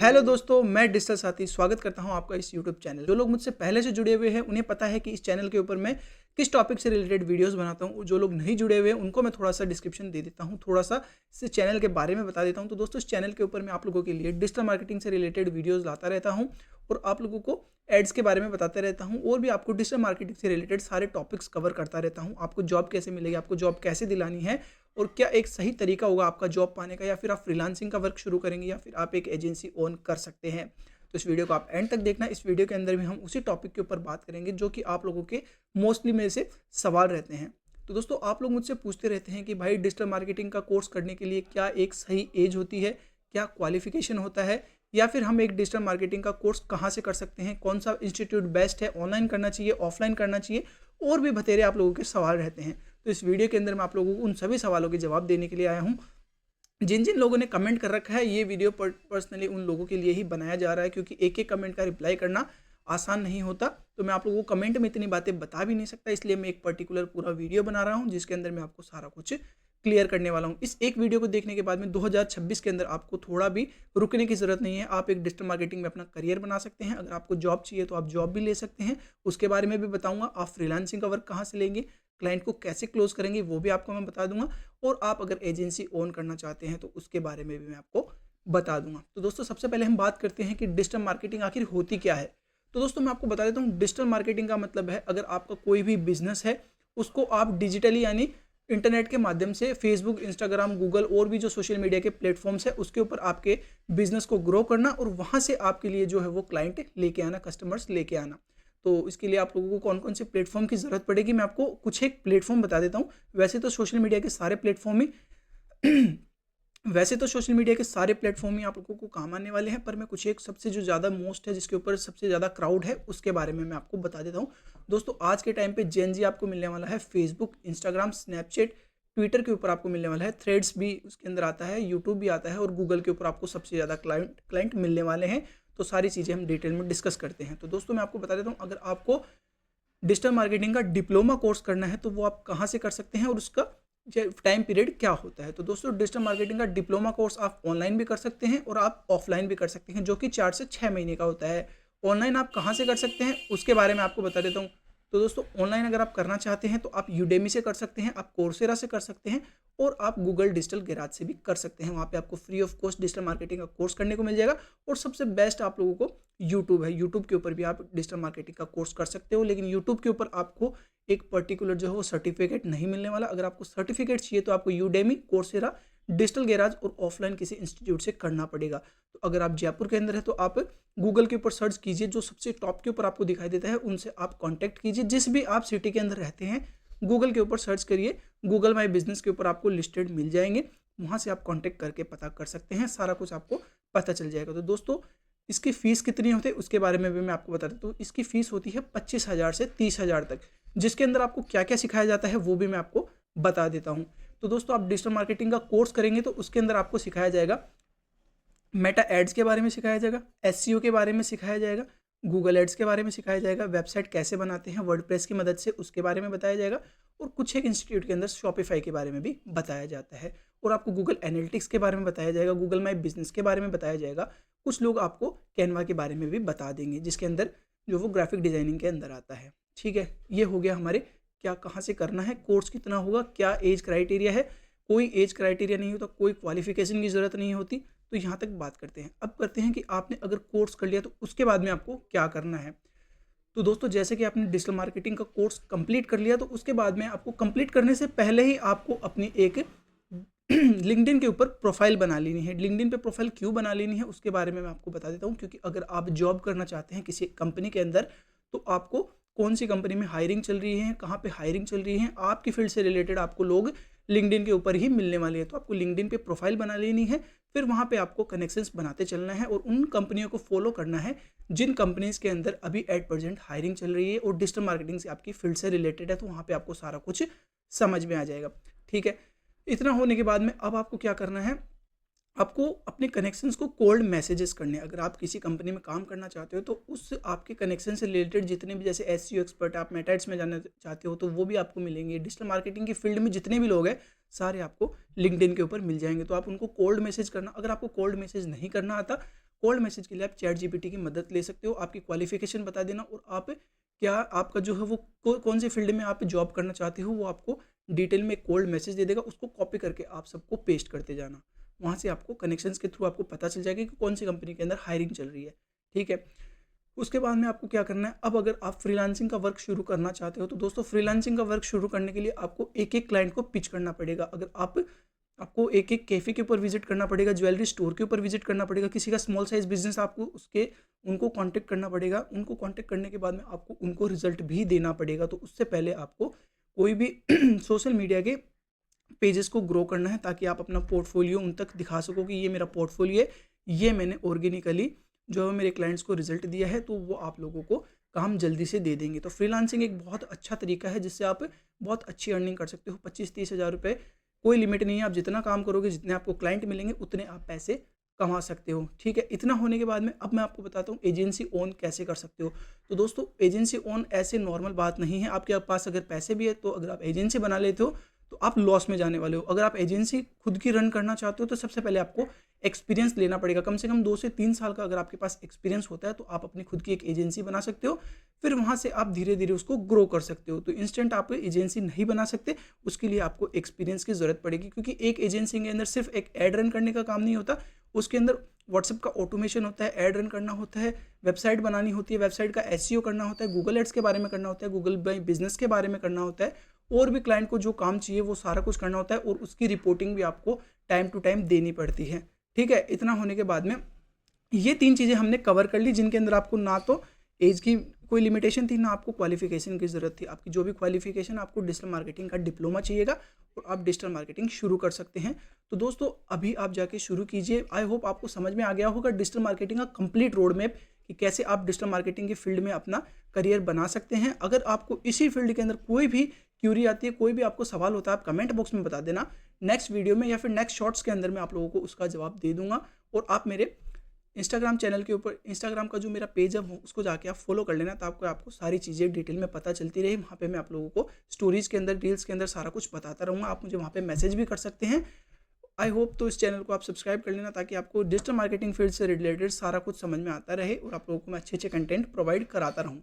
Hello दोस्तों, मैं digital साथी स्वागत करता हूं आपका इस यूट्यूब चैनल। जो लोग मुझसे पहले से जुड़े हुए हैं उन्हें पता है कि इस चैनल के ऊपर मैं किस टॉपिक से रिलेटेड वीडियोस बनाता हूं। जो लोग नहीं जुड़े हुए हैं उनको मैं थोड़ा सा डिस्क्रिप्शन दे देता हूं, थोड़ा सा इस चैनल के बारे में बता देता हूं। तो दोस्तों, इस चैनल के ऊपर मैं आप लोगों के लिए डिजिटल मार्केटिंग से रिलेटेड वीडियोज़ लाता रहता हूँ और आप लोगों को एड्स के बारे में बताते रहता हूँ और भी आपको डिजिटल मार्केटिंग से रिलेटेड सारे टॉपिक्स कवर करता रहता हूँ। आपको जॉब कैसे मिलेगी, आपको जॉब कैसे दिलानी है और क्या एक सही तरीका होगा आपका जॉब पाने का, या फिर आप फ्रीलांसिंग का वर्क शुरू करेंगे या फिर आप एक एजेंसी ओन कर सकते हैं। तो इस वीडियो को आप एंड तक देखना। इस वीडियो के अंदर भी हम उसी टॉपिक के ऊपर बात करेंगे जो कि आप लोगों के मोस्टली मेरे से सवाल रहते हैं। तो दोस्तों, आप लोग मुझसे पूछते रहते हैं कि भाई डिजिटल मार्केटिंग का कोर्स करने के लिए क्या एक सही एज होती है, क्या क्वालिफिकेशन होता है, या फिर हम एक डिजिटल मार्केटिंग का कोर्स कहाँ से कर सकते हैं, कौन सा इंस्टीट्यूट बेस्ट है, ऑनलाइन करना चाहिए, ऑफलाइन करना चाहिए, और भी बतेरे आप लोगों के सवाल रहते हैं। तो इस वीडियो के अंदर मैं आप लोगों को उन सभी सवालों के जवाब देने के लिए आया हूँ। जिन जिन लोगों ने कमेंट कर रखा है, ये वीडियो पर्सनली उन लोगों के लिए ही बनाया जा रहा है, क्योंकि एक एक कमेंट का रिप्लाई करना आसान नहीं होता। तो मैं आप लोगों को कमेंट में इतनी बातें बता भी नहीं सकता, इसलिए मैं एक पर्टिकुलर पूरा वीडियो बना रहा हूँ जिसके अंदर मैं आपको सारा कुछ क्लियर करने वाला हूँ। इस एक वीडियो को देखने के बाद में 2026 के अंदर आपको थोड़ा भी रुकने की ज़रूरत नहीं है। आप एक डिजिटल मार्केटिंग में अपना करियर बना सकते हैं। अगर आपको जॉब चाहिए तो आप जॉब भी ले सकते हैं, उसके बारे में भी बताऊँगा। आप फ्रीलांसिंग का वर्क कहाँ से लेंगे, क्लाइंट को कैसे क्लोज करेंगे, वो भी आपको मैं बता दूंगा। और आप अगर एजेंसी ओन करना चाहते हैं तो उसके बारे में भी मैं आपको बता दूंगा। तो दोस्तों, सबसे पहले हम बात करते हैं कि डिजिटल मार्केटिंग आखिर होती क्या है। तो दोस्तों, मैं आपको बता देता हूँ, डिजिटल मार्केटिंग का मतलब है अगर आपका कोई भी बिजनेस है उसको आप डिजिटली यानी इंटरनेट के माध्यम से फेसबुक, इंस्टाग्राम, गूगल और भी जो सोशल मीडिया के प्लेटफॉर्म्स है उसके ऊपर आपके बिजनेस को ग्रो करना और वहाँ से आपके लिए जो है वो क्लाइंट लेके आना, कस्टमर्स लेके आना। तो इसके लिए आप लोगों को कौन कौन से प्लेटफॉर्म की ज़रूरत पड़ेगी, मैं आपको कुछ एक प्लेटफॉर्म बता देता हूँ। वैसे तो सोशल मीडिया के सारे प्लेटफॉर्म ही वैसे तो सोशल मीडिया के सारे प्लेटफॉर्म ही आप लोगों को काम आने वाले हैं, पर मैं कुछ एक सबसे जो ज़्यादा मोस्ट है, जिसके ऊपर सबसे ज़्यादा क्राउड है, उसके बारे में मैं आपको बता देता हूँ। दोस्तों, आज के टाइम पे जेन जी आपको मिलने वाला है फेसबुक, इंस्टाग्राम, स्नैपचैट, ट्विटर के ऊपर आपको मिलने वाला है, थ्रेड्स भी उसके अंदर आता है, यूट्यूब भी आता है, और गूगल के ऊपर आपको सबसे ज़्यादा क्लाइंट मिलने वाले हैं। तो सारी चीज़ें हम डिटेल में डिस्कस करते हैं। तो दोस्तों, मैं आपको बता देता हूँ, अगर आपको डिजिटल मार्केटिंग का डिप्लोमा कोर्स करना है तो वो आप कहाँ से कर सकते हैं और उसका टाइम पीरियड क्या होता है। तो दोस्तों, डिजिटल मार्केटिंग का डिप्लोमा कोर्स आप ऑनलाइन भी कर सकते हैं और आप ऑफलाइन भी कर सकते हैं, जो कि 4 से 6 महीने का होता है। ऑनलाइन आप कहाँ से कर सकते हैं उसके बारे में आपको बता देता हूँ। तो दोस्तों, ऑनलाइन अगर आप करना चाहते हैं तो आप यूडेमी से कर सकते हैं, आप कोर्सेरा से कर सकते हैं, और आप गूगल डिजिटल गैराज से भी कर सकते हैं। वहाँ पे आपको free of cost digital marketing का कोर्स करने को मिल जाएगा। और सबसे बेस्ट आप लोगों को यूट्यूब है, यूट्यूब के ऊपर भी आप डिजिटल मार्केटिंग का कोर्स कर सकते हो, लेकिन यूट्यूब के ऊपर आपको एक पर्टिकुलर जो है वो सर्टिफिकेट नहीं मिलने वाला। अगर आपको सर्टिफिकेट चाहिए तो आपको यूडेमी, कोर्सेरा, डिजिटल गैराज और ऑफलाइन किसी इंस्टीट्यूट से करना पड़ेगा। तो अगर आप जयपुर के अंदर है तो आप गूगल के ऊपर सर्च कीजिए, जो सबसे टॉप के ऊपर आपको दिखाई देता है उनसे आप कांटेक्ट कीजिए। जिस भी आप सिटी के अंदर रहते हैं, गूगल के ऊपर सर्च करिए, गूगल माई बिजनेस के ऊपर आपको लिस्टेड मिल जाएंगे, वहाँ से आप कांटेक्ट करके पता कर सकते हैं, सारा कुछ आपको पता चल जाएगा। तो दोस्तों, इसकी फ़ीस कितनी होती है उसके बारे में भी मैं आपको बता देता हूँ। इसकी फ़ीस होती है 25,000 से 30,000 तक, जिसके अंदर आपको क्या क्या सिखाया जाता है वो भी मैं आपको बता देता हूँ। तो दोस्तों, आप डिजिटल मार्केटिंग का कोर्स करेंगे तो उसके अंदर आपको सिखाया जाएगा, मेटा एड्स के बारे में सिखाया जाएगा, एसईओ के बारे में सिखाया जाएगा, गूगल एड्स के बारे में सिखाया जाएगा, वेबसाइट कैसे बनाते हैं वर्डप्रेस की मदद से उसके बारे में बताया जाएगा, और कुछ एक इंस्टीट्यूट के अंदर शॉपिफाई के बारे में भी बताया जाता है। और आपको गूगल एनालिटिक्स के बारे में बताया जाएगा, गूगल माई बिजनेस के बारे में बताया जाएगा। कुछ लोग आपको कैनवा के बारे में भी बता देंगे, जिसके अंदर जो वो ग्राफिक डिजाइनिंग के अंदर आता है। ठीक है, ये हो गया हमारे क्या कहाँ से करना है, कोर्स कितना होगा, क्या एज क्राइटेरिया है। कोई एज क्राइटेरिया नहीं होता, कोई क्वालिफिकेशन की ज़रूरत नहीं होती। तो यहाँ तक बात करते हैं। अब करते हैं कि आपने अगर कोर्स कर लिया तो उसके बाद में आपको क्या करना है। तो दोस्तों, जैसे कि आपने डिजिटल मार्केटिंग का कोर्स कंप्लीट कर लिया तो उसके बाद में आपको कंप्लीट करने से पहले ही आपको अपनी एक लिंक्डइन के ऊपर प्रोफाइल बना लेनी है। लिंक्डइन पे प्रोफाइल क्यों बना लेनी है उसके बारे में मैं आपको बता देता हूँ, क्योंकि अगर आप जॉब करना चाहते हैं किसी कंपनी के अंदर तो आपको कौन सी कंपनी में हायरिंग चल रही है, कहाँ पे हायरिंग चल रही है, आपकी फील्ड से रिलेटेड आपको लोग लिंक्डइन के ऊपर ही मिलने वाले हैं। तो आपको लिंक्डइन पे प्रोफाइल बना लेनी है, फिर वहाँ पे आपको कनेक्शंस बनाते चलना है और उन कंपनियों को फॉलो करना है जिन कंपनीज के अंदर अभी एट प्रेजेंट हायरिंग चल रही है और डिजिटल मार्केटिंग से आपकी फील्ड से रिलेटेड है। तो वहाँ पे आपको सारा कुछ समझ में आ जाएगा। ठीक है, इतना होने के बाद में अब आपको क्या करना है, आपको अपने कनेक्शंस को कोल्ड मैसेजेस करने हैं। अगर आप किसी कंपनी में काम करना चाहते हो तो उस आपके कनेक्शन से रिलेटेड जितने भी, जैसे एसईओ एक्सपर्ट, आप मेटाइट्स में जाना चाहते हो तो वो भी आपको मिलेंगे। डिजिटल मार्केटिंग की फील्ड में जितने भी लोग हैं सारे आपको लिंक्डइन के ऊपर मिल जाएंगे। तो आप उनको कोल्ड मैसेज करना। अगर आपको कोल्ड मैसेज नहीं करना आता, कोल्ड मैसेज के लिए आप चैट जीपीटी की मदद ले सकते हो। आपकी क्वालिफिकेशन बता देना और आप क्या आपका जो है वो कौन से फील्ड में आप जॉब करना चाहते हो वो आपको डिटेल में कोल्ड मैसेज दे देगा। उसको कॉपी करके आप सबको पेस्ट करते जाना। वहाँ से आपको कनेक्शंस के थ्रू आपको पता चल जाएगा कि कौन सी कंपनी के अंदर हायरिंग चल रही है। ठीक है, उसके बाद में आपको क्या करना है, अब अगर आप फ्रीलांसिंग का वर्क शुरू करना चाहते हो तो दोस्तों फ्रीलांसिंग का वर्क शुरू करने के लिए आपको एक एक क्लाइंट को पिच करना पड़ेगा। अगर आपको एक एक कैफ़े के ऊपर विजिट करना पड़ेगा, ज्वेलरी स्टोर के ऊपर विजिट करना पड़ेगा, किसी का स्मॉल साइज बिजनेस आपको उनको कांटेक्ट करना पड़ेगा। उनको कांटेक्ट करने के बाद में आपको उनको रिजल्ट भी देना पड़ेगा। तो उससे पहले आपको कोई भी सोशल मीडिया के पेजेस को ग्रो करना है ताकि आप अपना पोर्टफोलियो उन तक दिखा सको कि ये मेरा पोर्टफोलियो है, ये मैंने ऑर्गेनिकली जो है मेरे क्लाइंट्स को रिजल्ट दिया है। तो वो आप लोगों को काम जल्दी से दे देंगे। तो फ्रीलांसिंग एक बहुत अच्छा तरीका है जिससे आप बहुत अच्छी अर्निंग कर सकते हो। 25-30 हज़ार रुपये, कोई लिमिट नहीं है। आप जितना काम करोगे, जितने आपको क्लाइंट मिलेंगे, उतने आप पैसे कमा सकते हो। ठीक है, इतना होने के बाद में अब मैं आपको बताता हूँ एजेंसी ओन कैसे कर सकते हो। तो दोस्तों एजेंसी ओन ऐसे नॉर्मल बात नहीं है। आपके पास अगर पैसे भी है तो अगर आप एजेंसी बना लेते हो तो आप लॉस में जाने वाले हो। अगर आप एजेंसी खुद की रन करना चाहते हो तो सबसे पहले आपको एक्सपीरियंस लेना पड़ेगा। कम से कम 2 से 3 साल का अगर आपके पास एक्सपीरियंस होता है तो आप अपनी खुद की एक एजेंसी बना सकते हो। फिर वहाँ से आप धीरे धीरे उसको ग्रो कर सकते हो। तो इंस्टेंट आप एजेंसी नहीं बना सकते, उसके लिए आपको एक्सपीरियंस की ज़रूरत पड़ेगी। क्योंकि एक एजेंसी के अंदर सिर्फ एक ऐड रन करने का काम नहीं होता, उसके अंदर व्हाट्सएप का ऑटोमेशन होता है, ऐड रन करना होता है, वेबसाइट बनानी होती है, वेबसाइट का एसईओ करना होता है, गूगल एड्स के बारे में करना होता है, गूगल बाई बिजनेस के बारे में करना होता है, और भी क्लाइंट को जो काम चाहिए वो सारा कुछ करना होता है। और उसकी रिपोर्टिंग भी आपको टाइम टू टाइम देनी पड़ती है। ठीक है, इतना होने के बाद में ये 3 चीज़ें हमने कवर कर ली, जिनके अंदर आपको ना तो एज की कोई लिमिटेशन थी, ना आपको क्वालिफिकेशन की ज़रूरत थी। आपकी जो भी क्वालिफिकेशन, आपको डिजिटल मार्केटिंग का डिप्लोमा चाहिएगा और आप डिजिटल मार्केटिंग शुरू कर सकते हैं। तो दोस्तों अभी आप जाके शुरू कीजिए। आई होप आपको समझ में आ गया होगा डिजिटल मार्केटिंग का कंप्लीट रोड मैप कि कैसे आप डिजिटल मार्केटिंग के फील्ड में अपना करियर बना सकते हैं। अगर आपको इसी फील्ड के अंदर कोई भी क्यूरी आती है, कोई भी आपको सवाल होता है, आप कमेंट बॉक्स में बता देना। नेक्स्ट वीडियो में या फिर नेक्स्ट शॉर्ट्स के अंदर मैं आप लोगों को उसका जवाब दे दूंगा। और आप मेरे इंस्टाग्राम चैनल के ऊपर, इंस्टाग्राम का जो मेरा पेज है उसको जाके आप फॉलो कर लेना, तो आपको सारी चीज़ें डिटेल में पता चलती रही। वहाँ पे मैं आप लोगों को स्टोरीज़ के अंदर, रील्स के अंदर सारा कुछ बताता रहूँगा। आप मुझे वहाँ पे मैसेज भी कर सकते हैं। आई होप तो इस चैनल को आप सब्सक्राइब कर लेना ताकि आपको डिजिटल मार्केटिंग फील्ड से रिलेटेड सारा कुछ समझ में आता रहे और आप लोगों को मैं अच्छे अच्छे कंटेंट प्रोवाइड कराता रहूँ।